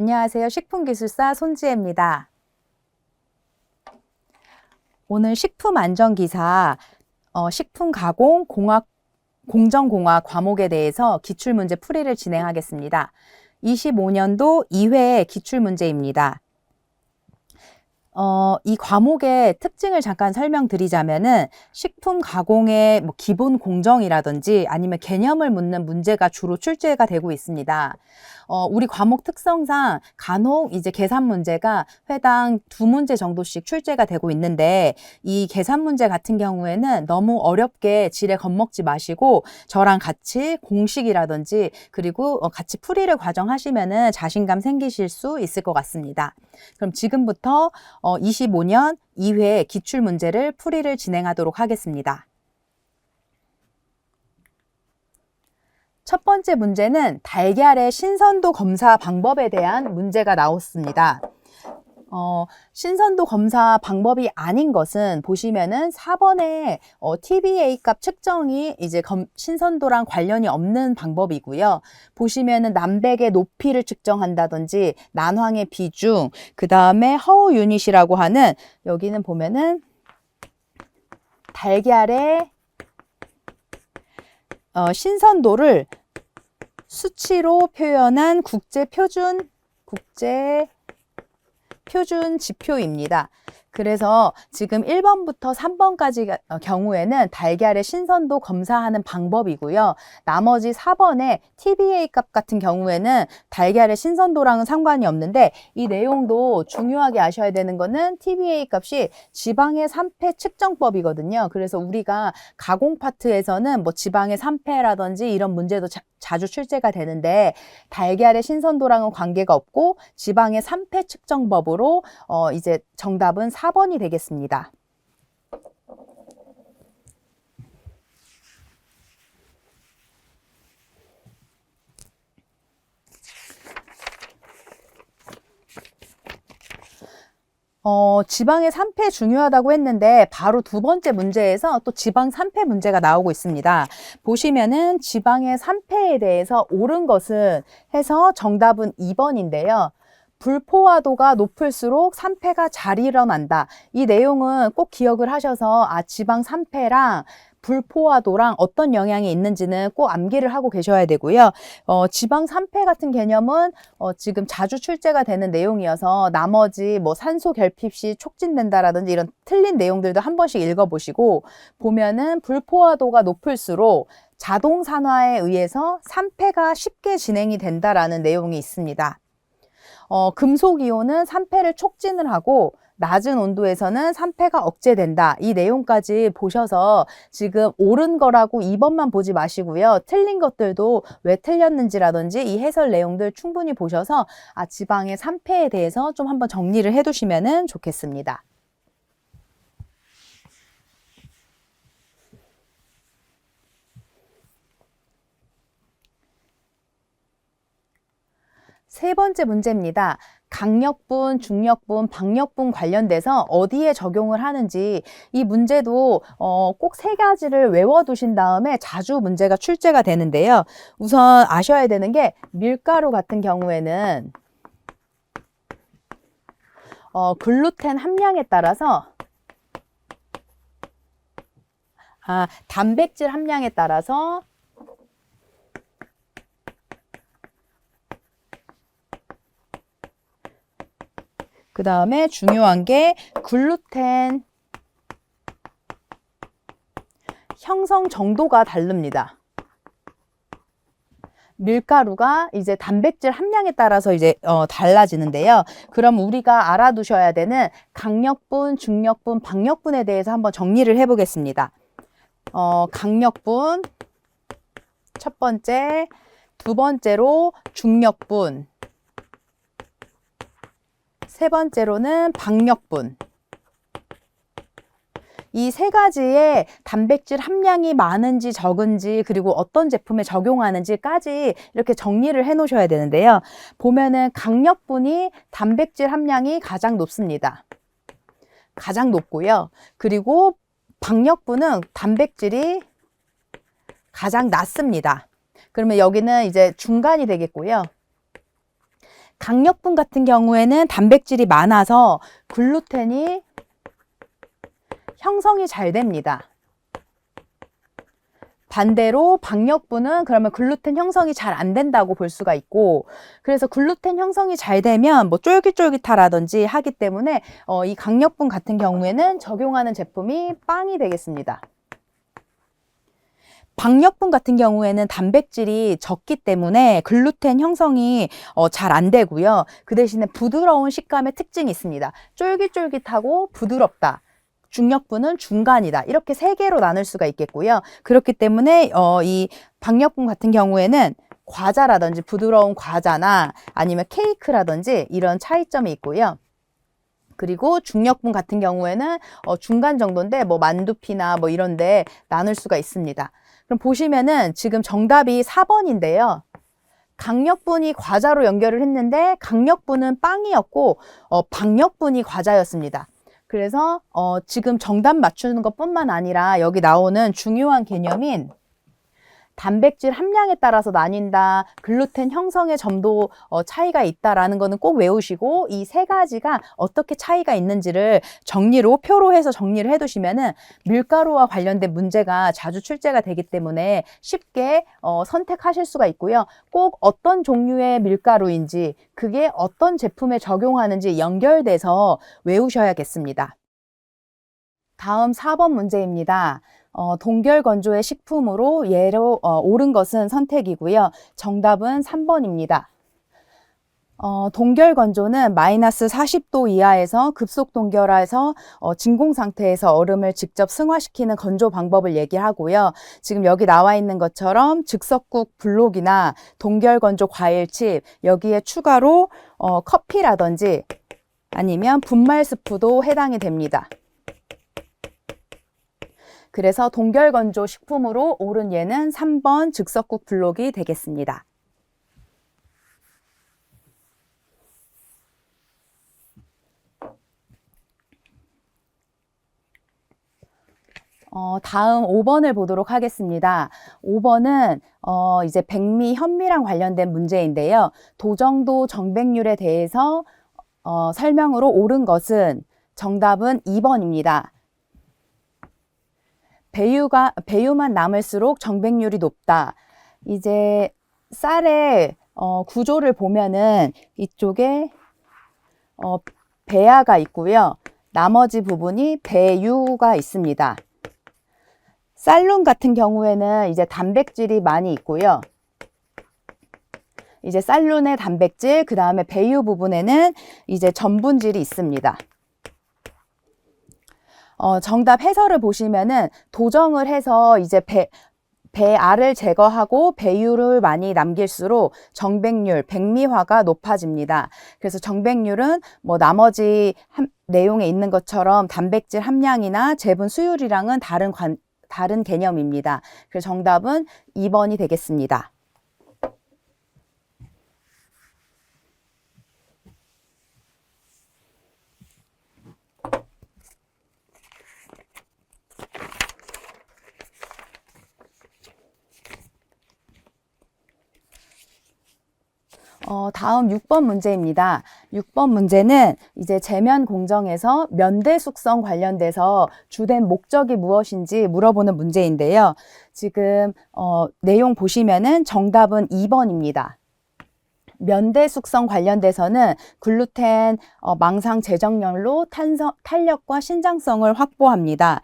안녕하세요. 식품기술사 손지혜입니다. 오늘 식품안전기사 식품가공 공정공학 과목에 대해서 기출문제 풀이를 진행하겠습니다. 25년도 2회 기출문제입니다. 이 과목의 특징을 잠깐 설명드리자면은 식품 가공의 기본 공정이라든지 아니면 개념을 묻는 문제가 주로 출제가 되고 있습니다. 우리 과목 특성상 간혹 이제 계산 문제가 회당 2문제 정도씩 출제가 되고 있는데 이 계산 문제 같은 경우에는 너무 어렵게 지레 겁먹지 마시고 저랑 같이 공식이라든지 그리고 같이 풀이를 과정하시면은 자신감 생기실 수 있을 것 같습니다. 그럼 지금부터 25년 2회 기출문제를 풀이를 진행하도록 하겠습니다. 첫 번째 문제는 달걀의 신선도 검사 방법에 대한 문제가 나왔습니다. 신선도 검사 방법이 아닌 것은 보시면은 4번에 TBA 값 측정이 이제 신선도랑 관련이 없는 방법이고요. 보시면은 남백의 높이를 측정한다든지 난황의 비중, 그 다음에 허우 유닛이라고 하는 여기는 보면은 달걀의 신선도를 수치로 표현한 국제 표준 지표입니다. 그래서 지금 1번부터 3번까지 경우에는 달걀의 신선도 검사하는 방법이고요. 나머지 4번의 TBA 값 같은 경우에는 달걀의 신선도랑은 상관이 없는데 이 내용도 중요하게 아셔야 되는 거는 TBA 값이 지방의 산패 측정법이거든요. 그래서 우리가 가공 파트에서는 지방의 산패라든지 이런 문제도 자주 출제가 되는데 달걀의 신선도랑은 관계가 없고 지방의 산패 측정법으로 이제 정답은 4번이 되겠습니다. 지방의 산패 중요하다고 했는데 바로 두 번째 문제에서 또 지방 산패 문제가 나오고 있습니다. 보시면은 지방의 산패에 대해서 옳은 것은 해서 정답은 2번인데요. 불포화도가 높을수록 산패가 잘 일어난다. 이 내용은 꼭 기억을 하셔서 지방 산패랑 불포화도랑 어떤 영향이 있는지는 꼭 암기를 하고 계셔야 되고요. 지방 산패 같은 개념은 지금 자주 출제가 되는 내용이어서 나머지 산소 결핍 시 촉진된다라든지 이런 틀린 내용들도 한 번씩 읽어보시고 보면은 불포화도가 높을수록 자동 산화에 의해서 산패가 쉽게 진행이 된다라는 내용이 있습니다. 금속이온은 산패를 촉진을 하고 낮은 온도에서는 산패가 억제된다. 이 내용까지 보셔서 지금 옳은 거라고 2번만 보지 마시고요. 틀린 것들도 왜 틀렸는지라든지 이 해설 내용들 충분히 보셔서 지방의 산패에 대해서 좀 한번 정리를 해두시면 좋겠습니다. 세 번째 문제입니다. 강력분, 중력분, 박력분 관련돼서 어디에 적용을 하는지 이 문제도 꼭 세 가지를 외워두신 다음에 자주 문제가 출제가 되는데요. 우선 아셔야 되는 게 밀가루 같은 경우에는 글루텐 함량에 따라서 단백질 함량에 따라서 그 다음에 중요한 게 글루텐 형성 정도가 다릅니다. 밀가루가 이제 단백질 함량에 따라서 이제 달라지는데요. 그럼 우리가 알아두셔야 되는 강력분, 중력분, 박력분에 대해서 한번 정리를 해보겠습니다. 강력분 첫 번째, 두 번째로 중력분, 세 번째로는 박력분. 이 세 가지의 단백질 함량이 많은지 적은지 그리고 어떤 제품에 적용하는지까지 이렇게 정리를 해 놓으셔야 되는데요. 보면은 강력분이 단백질 함량이 가장 높습니다. 가장 높고요. 그리고 박력분은 단백질이 가장 낮습니다. 그러면 여기는 이제 중간이 되겠고요. 강력분 같은 경우에는 단백질이 많아서 글루텐이 형성이 잘 됩니다. 반대로 박력분은 그러면 글루텐 형성이 잘 안 된다고 볼 수가 있고, 그래서 글루텐 형성이 잘 되면 뭐 쫄깃쫄깃하라든지 하기 때문에 이 강력분 같은 경우에는 적용하는 제품이 빵이 되겠습니다. 박력분 같은 경우에는 단백질이 적기 때문에 글루텐 형성이 잘 안 되고요. 그 대신에 부드러운 식감의 특징이 있습니다. 쫄깃쫄깃하고 부드럽다. 중력분은 중간이다. 이렇게 세 개로 나눌 수가 있겠고요. 그렇기 때문에 이 박력분 같은 경우에는 과자라든지 부드러운 과자나 아니면 케이크라든지 이런 차이점이 있고요. 그리고 중력분 같은 경우에는 중간 정도인데 뭐 만두피나 뭐 이런데 나눌 수가 있습니다. 그럼 보시면은 지금 정답이 4번인데요. 강력분이 과자로 연결을 했는데 강력분은 빵이었고 박력분이 과자였습니다. 그래서 지금 정답 맞추는 것뿐만 아니라 여기 나오는 중요한 개념인 단백질 함량에 따라서 나뉜다, 글루텐 형성의 점도 차이가 있다라는 거는 꼭 외우시고 이 세 가지가 어떻게 차이가 있는지를 정리로 표로 해서 정리를 해두시면은 밀가루와 관련된 문제가 자주 출제가 되기 때문에 쉽게 선택하실 수가 있고요. 꼭 어떤 종류의 밀가루인지 그게 어떤 제품에 적용하는지 연결돼서 외우셔야겠습니다. 다음 4번 문제입니다. 동결건조의 식품으로 예로 옳은 것은 선택이고요. 정답은 3번입니다. 동결건조는 마이너스 40도 이하에서 급속 동결해서 진공 상태에서 얼음을 직접 승화시키는 건조 방법을 얘기하고요. 지금 여기 나와 있는 것처럼 즉석국 블록이나 동결건조 과일칩, 여기에 추가로 커피라든지 아니면 분말 스프도 해당이 됩니다. 그래서 동결건조 식품으로 옳은 예는 3번 즉석국 블록이 되겠습니다. 다음 5번을 보도록 하겠습니다. 5번은 이제 백미, 현미랑 관련된 문제인데요. 도정도 정백률에 대해서 설명으로 옳은 것은 정답은 2번입니다. 배유만 남을수록 정백률이 높다. 이제 쌀의 구조를 보면은 이쪽에 배아가 있고요. 나머지 부분이 배유가 있습니다. 쌀룬 같은 경우에는 이제 단백질이 많이 있고요. 이제 쌀룬의 단백질, 그 다음에 배유 부분에는 이제 전분질이 있습니다. 정답 해설을 보시면은 도정을 해서 이제 배알을 제거하고 배유를 많이 남길수록 정백률, 백미화가 높아집니다. 그래서 정백률은 뭐 나머지 내용에 있는 것처럼 단백질 함량이나 제분 수율이랑은 다른 개념입니다. 그래서 정답은 2번이 되겠습니다. 다음 6번 문제입니다. 6번 문제는 이제 제면 공정에서 면대 숙성 관련돼서 주된 목적이 무엇인지 물어보는 문제인데요. 지금 내용 보시면은 정답은 2번입니다. 면대 숙성 관련돼서는 글루텐 망상 제정률로 탄력과 신장성을 확보합니다.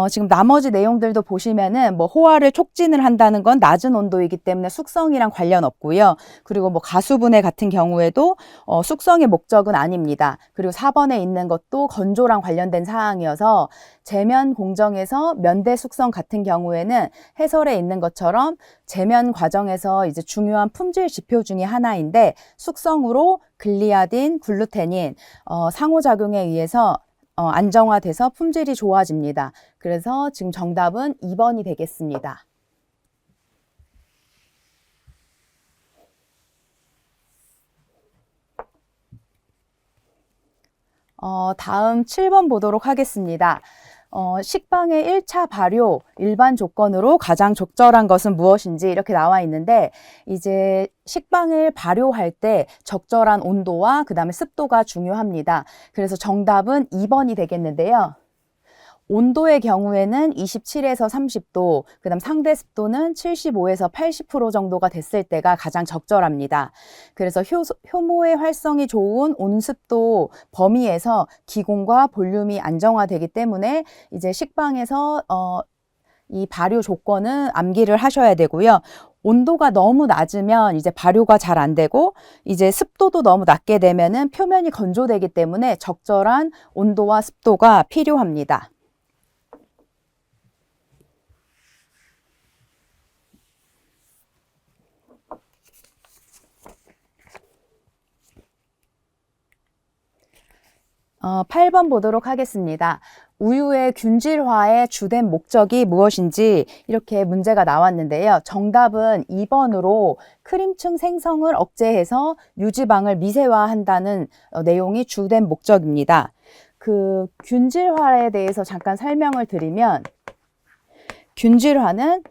지금 나머지 내용들도 보시면은 뭐 호화를 촉진을 한다는 건 낮은 온도이기 때문에 숙성이랑 관련 없고요. 그리고 뭐 가수분해 같은 경우에도 숙성의 목적은 아닙니다. 그리고 4번에 있는 것도 건조랑 관련된 사항이어서 제면 공정에서 면대 숙성 같은 경우에는 해설에 있는 것처럼 제면 과정에서 이제 중요한 품질 지표 중에 하나인데 숙성으로 글리아딘, 글루테닌 상호작용에 의해서 안정화돼서 품질이 좋아집니다. 그래서 지금 정답은 2번이 되겠습니다. 다음 7번 보도록 하겠습니다. 식빵의 1차 발효 일반 조건으로 가장 적절한 것은 무엇인지 이렇게 나와 있는데, 이제 식빵을 발효할 때 적절한 온도와 그 다음에 습도가 중요합니다. 그래서 정답은 2번이 되겠는데요. 온도의 경우에는 27에서 30도, 그 다음 상대 습도는 75에서 80% 정도가 됐을 때가 가장 적절합니다. 그래서 효모의 활성이 좋은 온습도 범위에서 기공과 볼륨이 안정화되기 때문에 이제 식빵에서 이 발효 조건은 암기를 하셔야 되고요. 온도가 너무 낮으면 이제 발효가 잘 안 되고, 이제 습도도 너무 낮게 되면은 표면이 건조되기 때문에 적절한 온도와 습도가 필요합니다. 어, 8번 보도록 하겠습니다. 우유의 균질화의 주된 목적이 무엇인지 이렇게 문제가 나왔는데요. 정답은 2번으로 크림층 생성을 억제해서 유지방을 미세화한다는 내용이 주된 목적입니다. 그 균질화에 대해서 잠깐 설명을 드리면, 균질화는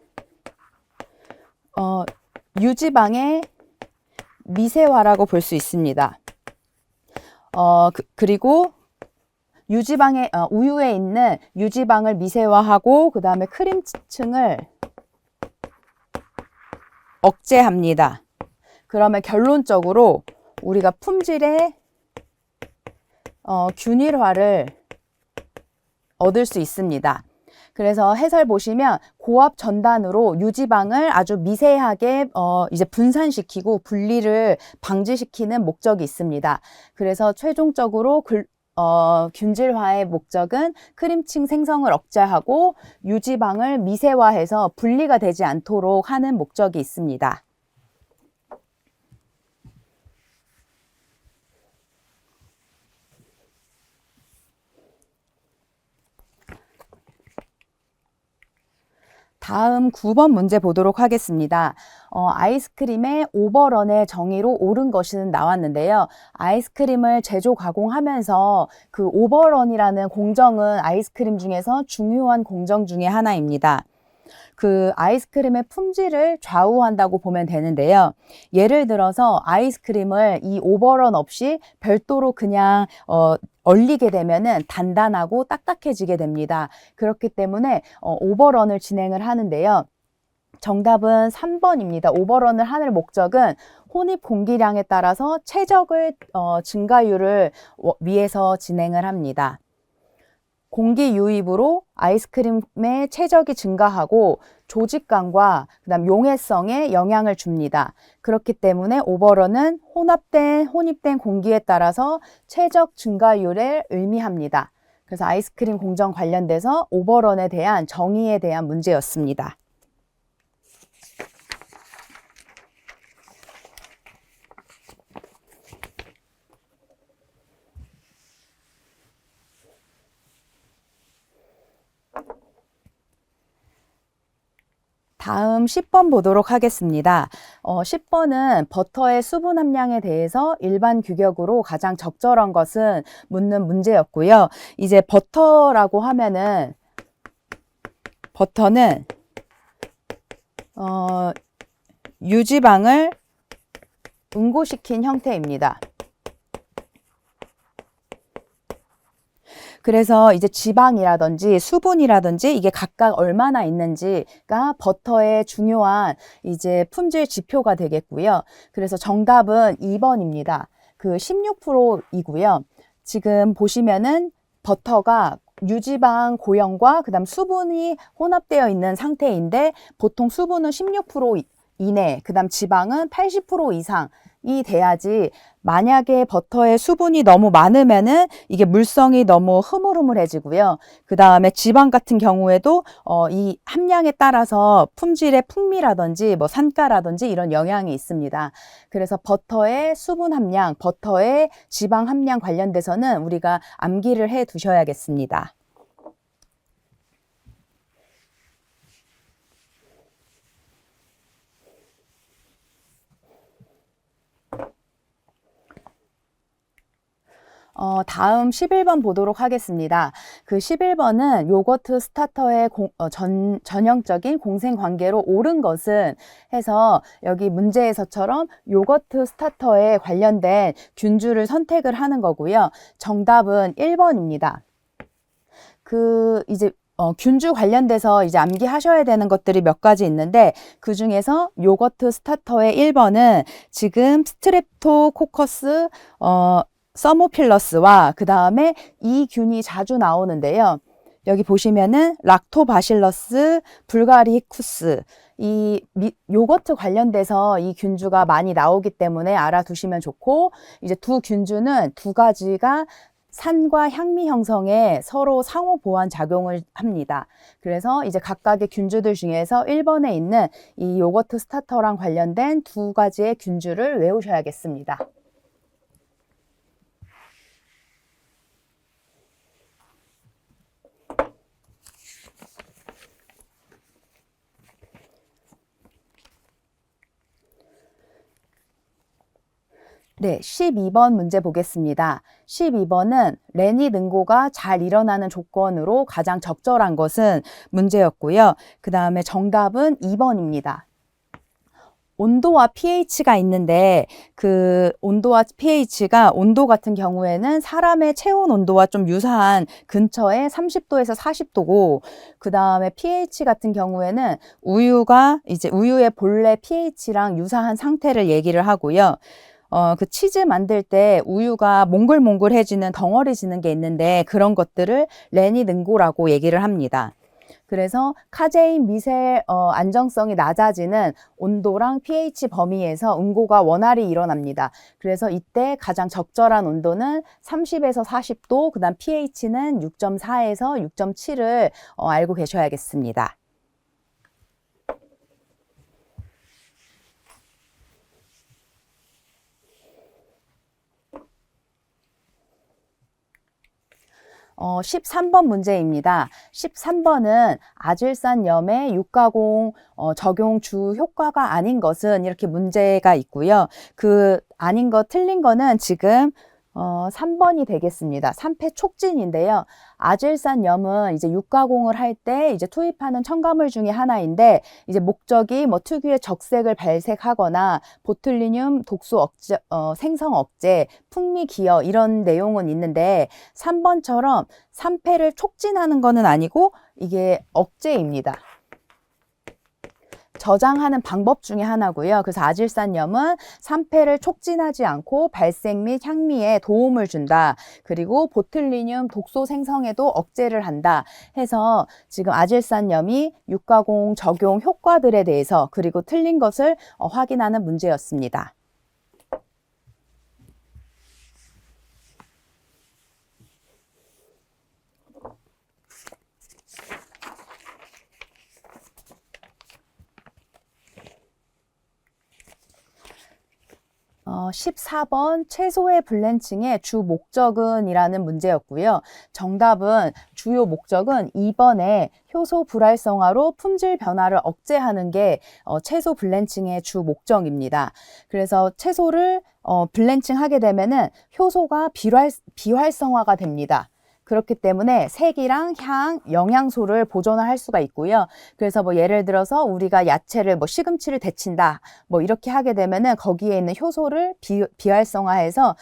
유지방의 미세화라고 볼 수 있습니다. 그리고 우유에 있는 유지방을 미세화하고 그 다음에 크림층을 억제합니다. 그러면 결론적으로 우리가 품질의 균일화를 얻을 수 있습니다. 그래서 해설 보시면 고압 전단으로 유지방을 아주 미세하게 이제 분산시키고 분리를 방지시키는 목적이 있습니다. 그래서 최종적으로 균질화의 목적은 크림층 생성을 억제하고 유지방을 미세화해서 분리가 되지 않도록 하는 목적이 있습니다. 다음 9번 문제 보도록 하겠습니다. 아이스크림의 오버런의 정의로 옳은 것은 나왔는데요. 아이스크림을 제조 가공하면서 그 오버런이라는 공정은 아이스크림 중에서 중요한 공정 중에 하나입니다. 그 아이스크림의 품질을 좌우한다고 보면 되는데요. 예를 들어서 아이스크림을 이 오버런 없이 별도로 그냥 얼리게 되면은 단단하고 딱딱해지게 됩니다. 그렇기 때문에 오버런을 진행을 하는데요. 정답은 3번입니다. 오버런을 하는 목적은 혼입 공기량에 따라서 최적의 증가율을 위해서 진행을 합니다. 공기 유입으로 아이스크림의 최적이 증가하고 조직감과 그다음 용해성에 영향을 줍니다. 그렇기 때문에 오버런은 혼입된 공기에 따라서 최적 증가율을 의미합니다. 그래서 아이스크림 공정 관련돼서 오버런에 대한 정의에 대한 문제였습니다. 다음 10번 보도록 하겠습니다. 10번은 버터의 수분 함량에 대해서 일반 규격으로 가장 적절한 것은 묻는 문제였고요. 이제 버터라고 하면은 버터는 유지방을 응고시킨 형태입니다. 그래서 이제 지방이라든지 수분이라든지 이게 각각 얼마나 있는지가 버터의 중요한 이제 품질 지표가 되겠고요. 그래서 정답은 2번입니다. 그 16%이고요. 지금 보시면은 버터가 유지방 고형과 그다음 수분이 혼합되어 있는 상태인데, 보통 수분은 16% 이내, 그다음 지방은 80% 이상이 돼야지. 만약에 버터에 수분이 너무 많으면은 이게 물성이 너무 흐물흐물해지고요. 그 다음에 지방 같은 경우에도 이 함량에 따라서 품질의 풍미라든지 뭐 산가라든지 이런 영향이 있습니다. 그래서 버터의 수분 함량, 버터의 지방 함량 관련돼서는 우리가 암기를 해 두셔야겠습니다. 다음 11번 보도록 하겠습니다. 그 11번은 요거트 스타터의 전형적인 공생관계로 옳은 것은 해서 여기 문제에서처럼 요거트 스타터에 관련된 균주를 선택을 하는 거고요. 정답은 1번입니다. 이제 균주 관련돼서 이제 암기하셔야 되는 것들이 몇 가지 있는데 그 중에서 요거트 스타터의 1번은 지금 스트랩토코커스 서모필러스와 그 다음에 이 균이 자주 나오는데요. 여기 보시면은 락토바실러스 불가리쿠스 요거트 관련돼서 이 균주가 많이 나오기 때문에 알아두시면 좋고, 이제 두 균주는 두 가지가 산과 향미 형성에 서로 상호 보완 작용을 합니다. 그래서 이제 각각의 균주들 중에서 1번에 있는 이 요거트 스타터랑 관련된 두 가지의 균주를 외우셔야겠습니다. 네, 12번 문제 보겠습니다. 12번은 레닛 응고가 잘 일어나는 조건으로 가장 적절한 것은 문제였고요. 그 다음에 정답은 2번입니다. 온도와 pH가 있는데 그 온도와 pH가 온도 같은 경우에는 사람의 체온 온도와 좀 유사한 근처에 30도에서 40도고, 그 다음에 pH 같은 경우에는 우유의 본래 pH랑 유사한 상태를 얘기를 하고요. 그 치즈 만들 때 우유가 몽글몽글해지는 덩어리지는 게 있는데 그런 것들을 레닛 응고라고 얘기를 합니다. 그래서 카제인 미세 안정성이 낮아지는 온도랑 pH 범위에서 응고가 원활히 일어납니다. 그래서 이때 가장 적절한 온도는 30에서 40도, 그 다음 pH는 6.4에서 6.7을 알고 계셔야겠습니다. 13번 문제입니다. 13번은 아질산염의 육가공 적용 주 효과가 아닌 것은 이렇게 문제가 있고요. 그 아닌 거 틀린 거는 지금 3번이 되겠습니다. 3패 촉진인데요. 아질산염은 이제 육가공을 할 때 이제 투입하는 첨가물 중에 하나인데, 이제 목적이 뭐 특유의 적색을 발색하거나 보툴리늄 독소 억제, 생성 억제, 풍미 기여 이런 내용은 있는데 3번처럼 3패를 촉진하는 거는 아니고 이게 억제입니다. 저장하는 방법 중에 하나고요. 그래서 아질산염은 3패를 촉진하지 않고 발색 및 향미에 도움을 준다. 그리고 보툴리늄 독소 생성에도 억제를 한다. 해서 지금 아질산염이 육가공 적용 효과들에 대해서 그리고 틀린 것을 확인하는 문제였습니다. 14번 채소의 블렌칭의 주 목적은 이라는 문제였고요. 정답은 주요 목적은 2번에 효소 불활성화로 품질 변화를 억제하는 게 채소 블렌칭의 주 목적입니다. 그래서 채소를 블렌칭 하게 되면은 효소가 비활성화가 됩니다. 그렇기 때문에 색이랑 향, 영양소를 보존할 수가 있고요. 그래서 뭐 예를 들어서 우리가 야채를 뭐 시금치를 데친다 뭐 이렇게 하게 되면은 거기에 있는 효소를 비활성화해서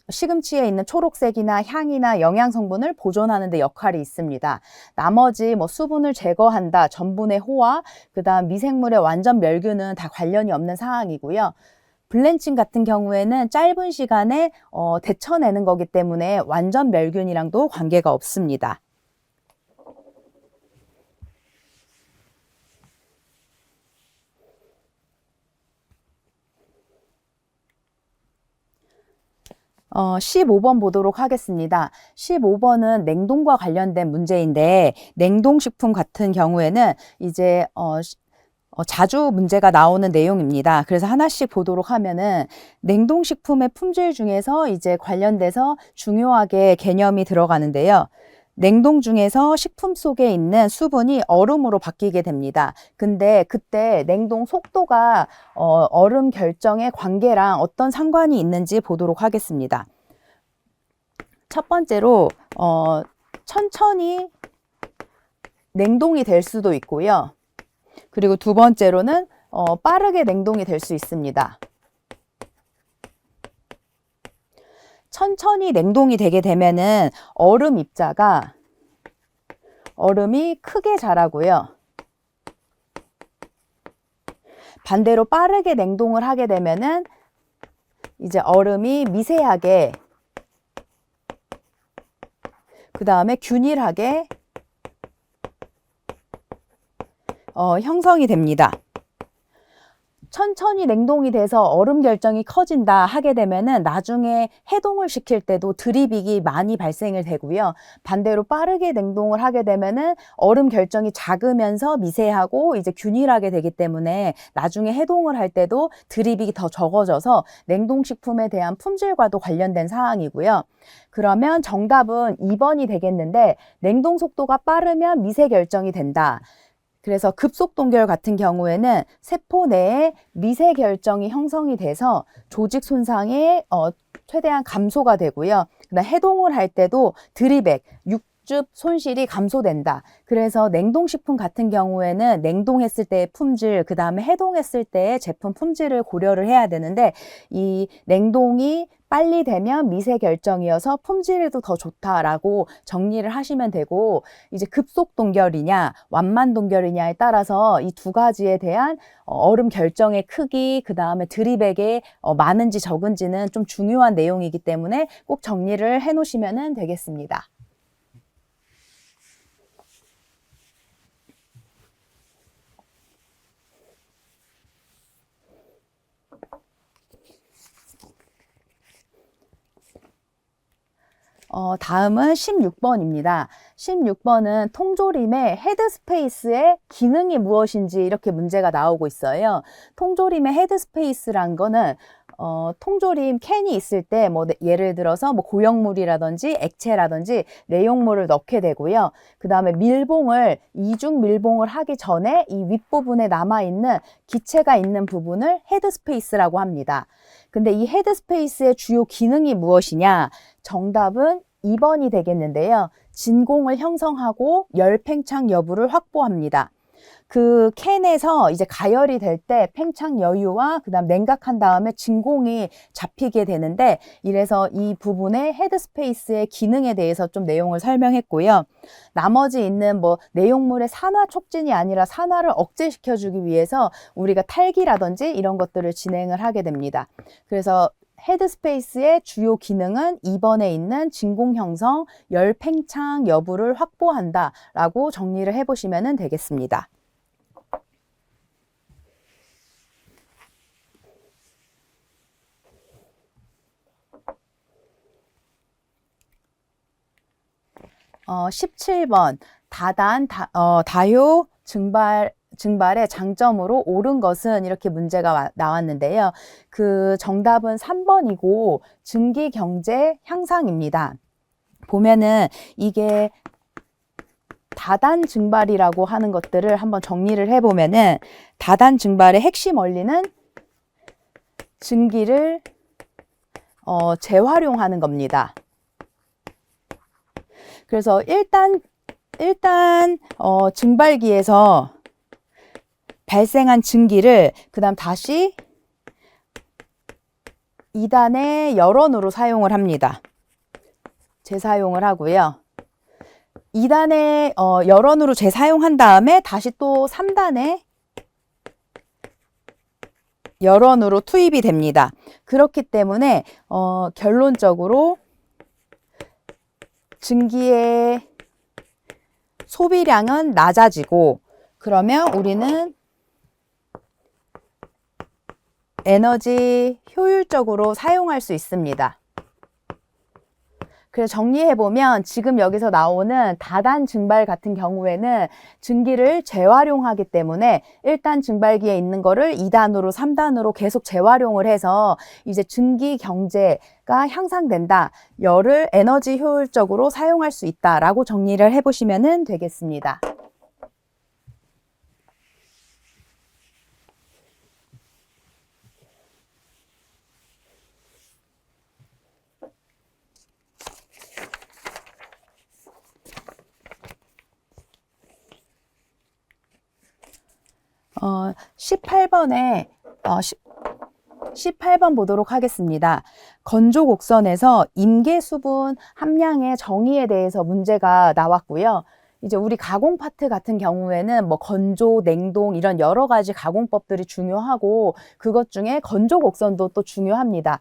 시금치에 있는 초록색이나 향이나 영양 성분을 보존하는 데 역할이 있습니다. 나머지 뭐 수분을 제거한다, 전분의 호화, 그다음 미생물의 완전 멸균은 다 관련이 없는 사항이고요. 블렌칭 같은 경우에는 짧은 시간에 데쳐내는 거기 때문에 완전 멸균이랑도 관계가 없습니다. 어, 15번 보도록 하겠습니다. 15번은 냉동과 관련된 문제인데, 냉동식품 같은 경우에는 이제 자주 문제가 나오는 내용입니다. 그래서 하나씩 보도록 하면은 냉동식품의 품질 중에서 이제 관련돼서 중요하게 개념이 들어가는데요. 냉동 중에서 식품 속에 있는 수분이 얼음으로 바뀌게 됩니다. 근데 그때 냉동 속도가 얼음 결정의 관계랑 어떤 상관이 있는지 보도록 하겠습니다. 첫 번째로 천천히 냉동이 될 수도 있고요. 그리고 두 번째로는 빠르게 냉동이 될 수 있습니다. 천천히 냉동이 되게 되면은 얼음 입자가 얼음이 크게 자라고요. 반대로 빠르게 냉동을 하게 되면은 이제 얼음이 미세하게 그 다음에 균일하게 형성이 됩니다. 천천히 냉동이 돼서 얼음 결정이 커진다 하게 되면은 나중에 해동을 시킬 때도 들이빅이 많이 발생을 되고요. 반대로 빠르게 냉동을 하게 되면은 얼음 결정이 작으면서 미세하고 이제 균일하게 되기 때문에 나중에 해동을 할 때도 들이빅이 더 적어져서 냉동식품에 대한 품질과도 관련된 사항이고요. 그러면 정답은 2번이 되겠는데 냉동 속도가 빠르면 미세 결정이 된다. 그래서 급속 동결 같은 경우에는 세포 내에 미세 결정이 형성이 돼서 조직 손상에 최대한 감소가 되고요. 그다음 해동을 할 때도 드리백, 육즙 손실이 감소된다. 그래서 냉동식품 같은 경우에는 냉동했을 때의 품질, 그 다음에 해동했을 때의 제품 품질을 고려를 해야 되는데 이 냉동이 빨리 되면 미세 결정이어서 품질에도 더 좋다라고 정리를 하시면 되고 이제 급속 동결이냐 완만 동결이냐에 따라서 이 두 가지에 대한 얼음 결정의 크기 그 다음에 드리백이 많은지 적은지는 좀 중요한 내용이기 때문에 꼭 정리를 해 놓으시면 되겠습니다. 다음은 16번입니다. 16번은 통조림의 헤드스페이스의 기능이 무엇인지 이렇게 문제가 나오고 있어요. 통조림의 헤드스페이스란 거는 통조림 캔이 있을 때 뭐 예를 들어서 뭐 고형물이라든지 액체라든지 내용물을 넣게 되고요. 그 다음에 밀봉을 이중 밀봉을 하기 전에 이 윗부분에 남아있는 기체가 있는 부분을 헤드스페이스라고 합니다. 근데 이 헤드스페이스의 주요 기능이 무엇이냐? 정답은 2번이 되겠는데요. 진공을 형성하고 열 팽창 여부를 확보합니다. 그 캔에서 이제 가열이 될 때 팽창 여유와 그다음 냉각한 다음에 진공이 잡히게 되는데 이래서 이 부분의 헤드스페이스의 기능에 대해서 좀 내용을 설명했고요. 나머지 있는 뭐 내용물의 산화 촉진이 아니라 산화를 억제시켜주기 위해서 우리가 탈기라든지 이런 것들을 진행을 하게 됩니다. 그래서 헤드스페이스의 주요 기능은 2번에 있는 진공 형성, 열 팽창 여부를 확보한다 라고 정리를 해보시면 되겠습니다. 어, 17번 다효 증발의 장점으로 옳은 것은 이렇게 문제가 나왔는데요. 그 정답은 3번이고 증기 경제 향상입니다. 보면은 이게 다단 증발이라고 하는 것들을 한번 정리를 해보면은 다단 증발의 핵심 원리는 증기를 재활용하는 겁니다. 그래서 일단 증발기에서 발생한 증기를 그다음 다시 2단의 열원으로 사용을 합니다. 재사용을 하고요. 2단의 열원으로 재사용한 다음에 다시 또 3단의 열원으로 투입이 됩니다. 그렇기 때문에 결론적으로 증기의 소비량은 낮아지고 그러면 우리는 에너지 효율적으로 사용할 수 있습니다. 그래서 정리해보면 지금 여기서 나오는 다단 증발 같은 경우에는 증기를 재활용하기 때문에 1단 증발기에 있는 거를 2단으로 3단으로 계속 재활용을 해서 이제 증기 경제가 향상된다. 열을 에너지 효율적으로 사용할 수 있다라고 정리를 해보시면 되겠습니다. 18번에 18번 보도록 하겠습니다. 건조 곡선에서 임계 수분 함량의 정의에 대해서 문제가 나왔고요. 이제 우리 가공 파트 같은 경우에는 뭐 건조, 냉동 이런 여러 가지 가공법들이 중요하고 그것 중에 건조 곡선도 또 중요합니다.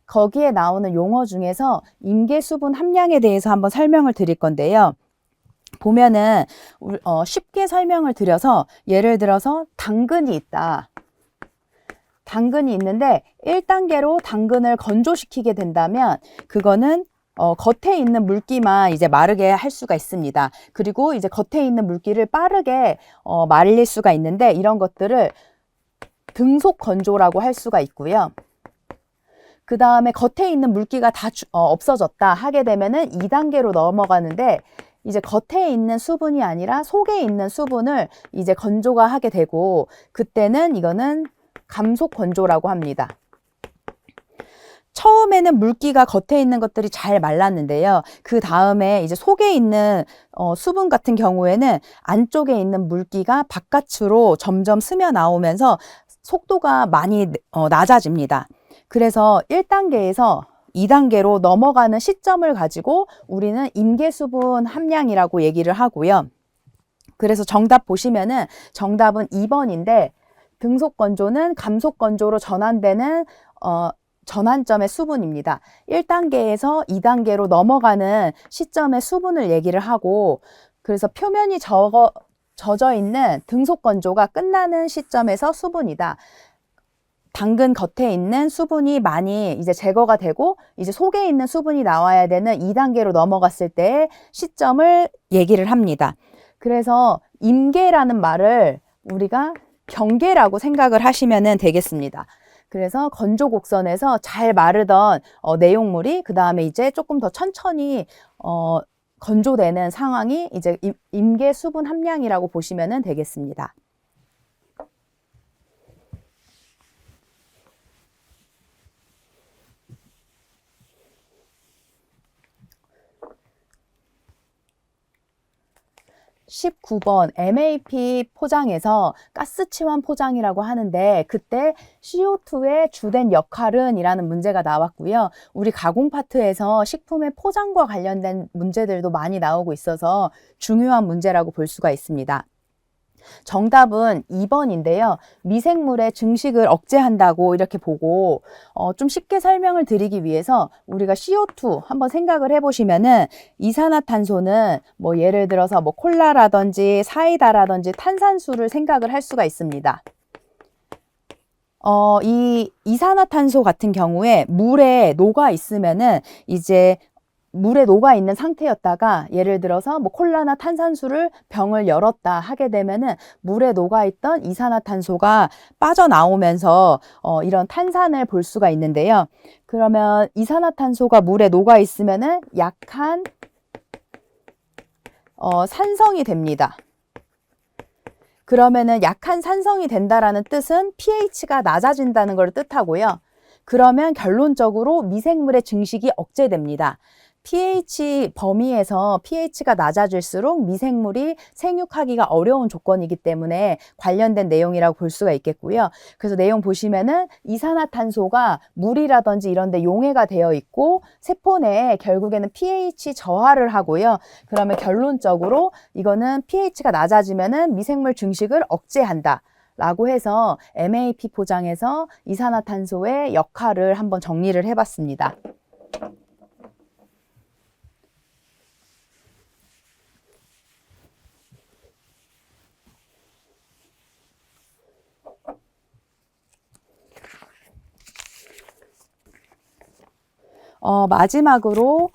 거기에 나오는 용어 중에서 임계 수분 함량에 대해서 한번 설명을 드릴 건데요. 보면은 쉽게 설명을 드려서 예를 들어서 당근이 있다. 당근이 있는데 1단계로 당근을 건조시키게 된다면 그거는 겉에 있는 물기만 이제 마르게 할 수가 있습니다. 그리고 이제 겉에 있는 물기를 빠르게 말릴 수가 있는데 이런 것들을 등속 건조라고 할 수가 있고요. 그 다음에 겉에 있는 물기가 다 없어졌다 하게 되면은 2단계로 넘어가는데 이제 겉에 있는 수분이 아니라 속에 있는 수분을 이제 건조가 하게 되고 그때는 이거는 감속 건조라고 합니다. 처음에는 물기가 겉에 있는 것들이 잘 말랐는데요. 그 다음에 이제 속에 있는 수분 같은 경우에는 안쪽에 있는 물기가 바깥으로 점점 스며 나오면서 속도가 많이 낮아집니다. 그래서 1단계에서 2단계로 넘어가는 시점을 가지고 우리는 임계 수분 함량이라고 얘기를 하고요. 그래서 정답 보시면은 정답은 2번인데 등속 건조는 감속 건조로 전환되는 전환점의 수분입니다. 1단계에서 2단계로 넘어가는 시점의 수분을 얘기를 하고 그래서 표면이 젖어 있는 등속 건조가 끝나는 시점에서 수분이다. 당근 겉에 있는 수분이 많이 이제 제거가 되고 이제 속에 있는 수분이 나와야 되는 2단계로 넘어갔을 때의 시점을 얘기를 합니다. 그래서 임계라는 말을 우리가 경계라고 생각을 하시면 되겠습니다. 그래서 건조 곡선에서 잘 마르던 내용물이 그 다음에 이제 조금 더 천천히 건조되는 상황이 이제 임계 수분 함량이라고 보시면 되겠습니다. 19번 MAP 포장에서 가스 치환 포장이라고 하는데 그때 CO2의 주된 역할은 이라는 문제가 나왔고요. 우리 가공 파트에서 식품의 포장과 관련된 문제들도 많이 나오고 있어서 중요한 문제라고 볼 수가 있습니다. 정답은 2번인데요. 미생물의 증식을 억제한다고 이렇게 보고 좀 쉽게 설명을 드리기 위해서 우리가 CO2 한번 생각을 해보시면은 이산화탄소는 뭐 예를 들어서 뭐 콜라라든지 사이다라든지 탄산수를 생각을 할 수가 있습니다. 이 이산화탄소 같은 경우에 물에 녹아 있으면은 이제 물에 녹아 있는 상태였다가 예를 들어서 뭐 콜라나 탄산수를 병을 열었다 하게 되면은 물에 녹아 있던 이산화탄소가 빠져나오면서 이런 탄산을 볼 수가 있는데요. 그러면 이산화탄소가 물에 녹아 있으면은 약한 산성이 됩니다. 그러면은 약한 산성이 된다라는 뜻은 pH가 낮아진다는 걸 뜻하고요. 그러면 결론적으로 미생물의 증식이 억제됩니다. pH 범위에서 pH가 낮아질수록 미생물이 생육하기가 어려운 조건이기 때문에 관련된 내용이라고 볼 수가 있겠고요. 그래서 내용 보시면은 이산화탄소가 물이라든지 이런 데 용해가 되어 있고 세포 내에 결국에는 pH 저하를 하고요. 그러면 결론적으로 이거는 pH가 낮아지면은 미생물 증식을 억제한다. 라고 해서 MAP 포장에서 이산화탄소의 역할을 한번 정리를 해봤습니다. 마지막으로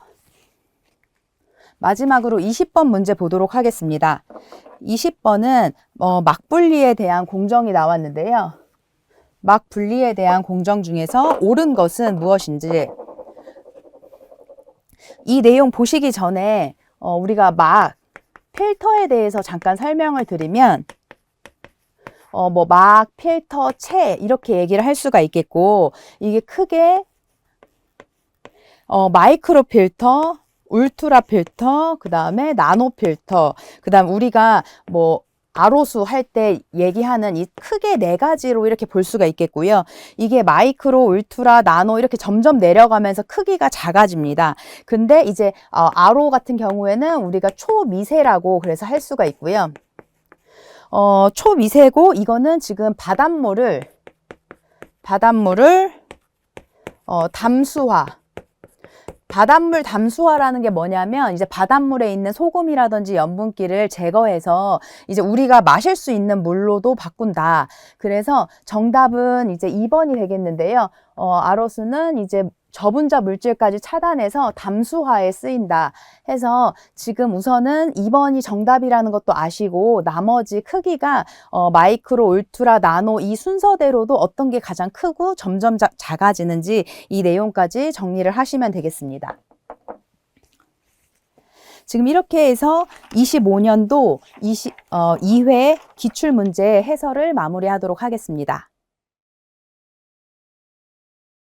20번 문제 보도록 하겠습니다. 20번은 막분리에 대한 공정이 나왔는데요. 막분리에 대한 공정 중에서 옳은 것은 무엇인지 이 내용 보시기 전에 우리가 막 필터에 대해서 잠깐 설명을 드리면 뭐 막, 필터, 채 이렇게 얘기를 할 수가 있겠고 이게 크게 마이크로 필터, 울트라 필터, 그 다음에 나노 필터, 그 다음 우리가 뭐 아로수 할 때 얘기하는 이 크게 네 가지로 이렇게 볼 수가 있겠고요. 이게 마이크로, 울트라, 나노 이렇게 점점 내려가면서 크기가 작아집니다. 근데 이제 아로 같은 경우에는 우리가 초미세라고 그래서 할 수가 있고요. 초미세고 이거는 지금 바닷물을 담수화. 바닷물 담수화라는 게 뭐냐면 이제 바닷물에 있는 소금이라든지 염분기를 제거해서 이제 우리가 마실 수 있는 물로도 바꾼다. 그래서 정답은 이제 2번이 되겠는데요. 아로스는 이제 저분자 물질까지 차단해서 담수화에 쓰인다 해서 지금 우선은 2번이 정답이라는 것도 아시고 나머지 크기가 마이크로, 울트라, 나노 이 순서대로도 어떤 게 가장 크고 점점 작아지는지 이 내용까지 정리를 하시면 되겠습니다. 지금 이렇게 해서 25년도 2회 기출문제 해설을 마무리하도록 하겠습니다.